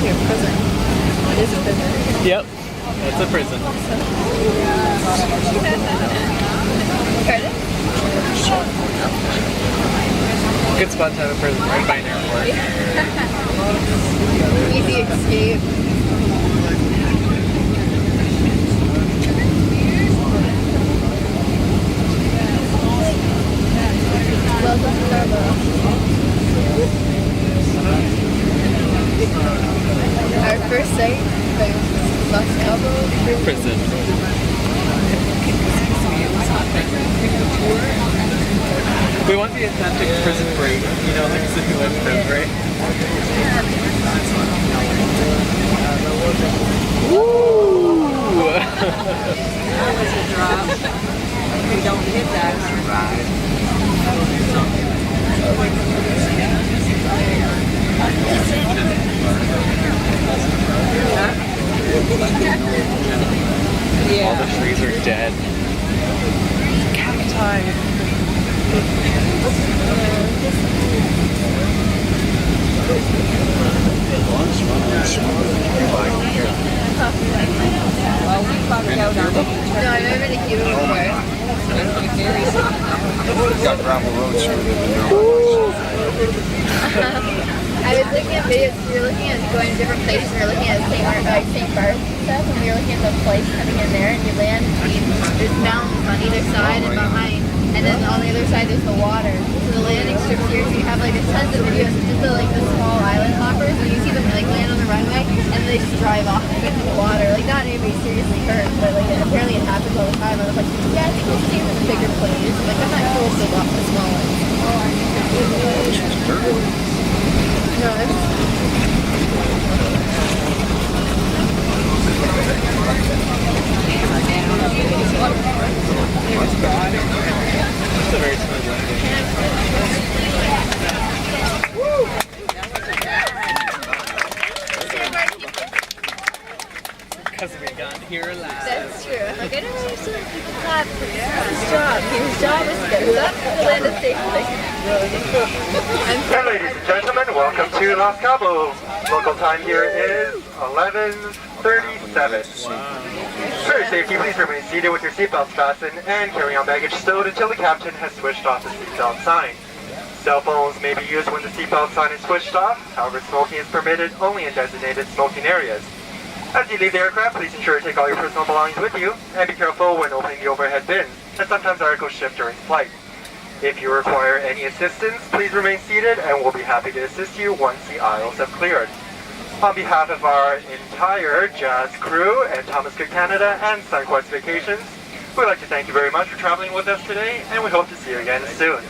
actually a prison. It is a prison. Yep, it's a prison. Pardon? Good spot to have a prison right by an airport. Easy escape. Welcome to Cabo. Our first sight of Cabo Prison. We want the authentic prison break, you know, like Disneyland prison break. Woo! That was a drop. If you don't hit that, survive. Yeah. All the trees are dead. Cacti. Well, we bugged out on it. No, I've never been to Cuba before. Got gravel roads through it. I was looking at videos, we were looking at going to different places, we were looking at St. Barth and stuff, and we were looking at the place coming in there, and you land between, there's mountains on either side and behind, and then on the other side there's the water. So the landing strips here, so you have like a tons of videos of just the small island hoppers, and you see them like land on the runway, and they just drive off into the water. Like not anybody seriously hurt, but like apparently it happens all the time. I was like, yeah, I think we'll see them in the bigger planes. Like I'm not cool to walk the small ones. No, it's It's a very smooth landing. Because we got here last. That's true. I'm like, I never understood people clap for his job. His job is to that's the land of safely. And ladies and gentlemen, welcome to Los Cabo. Local time here is 11:37. For your safety, please remain seated with your seatbelts fastened and carry on baggage stowed until the captain has switched off the seatbelt sign. Cell phones may be used when the seatbelt sign is switched off. However, smoking is permitted only in designated smoking areas. As you leave the aircraft, please ensure to take all your personal belongings with you and be careful when opening the overhead bins, as sometimes articles shift during flight. If you require any assistance, please remain seated and we'll be happy to assist you once the aisles have cleared. On behalf of our entire Jazz crew and Thomas Cook Canada and SunQuest Vacations, we'd like to thank you very much for traveling with us today, and we hope to see you again soon.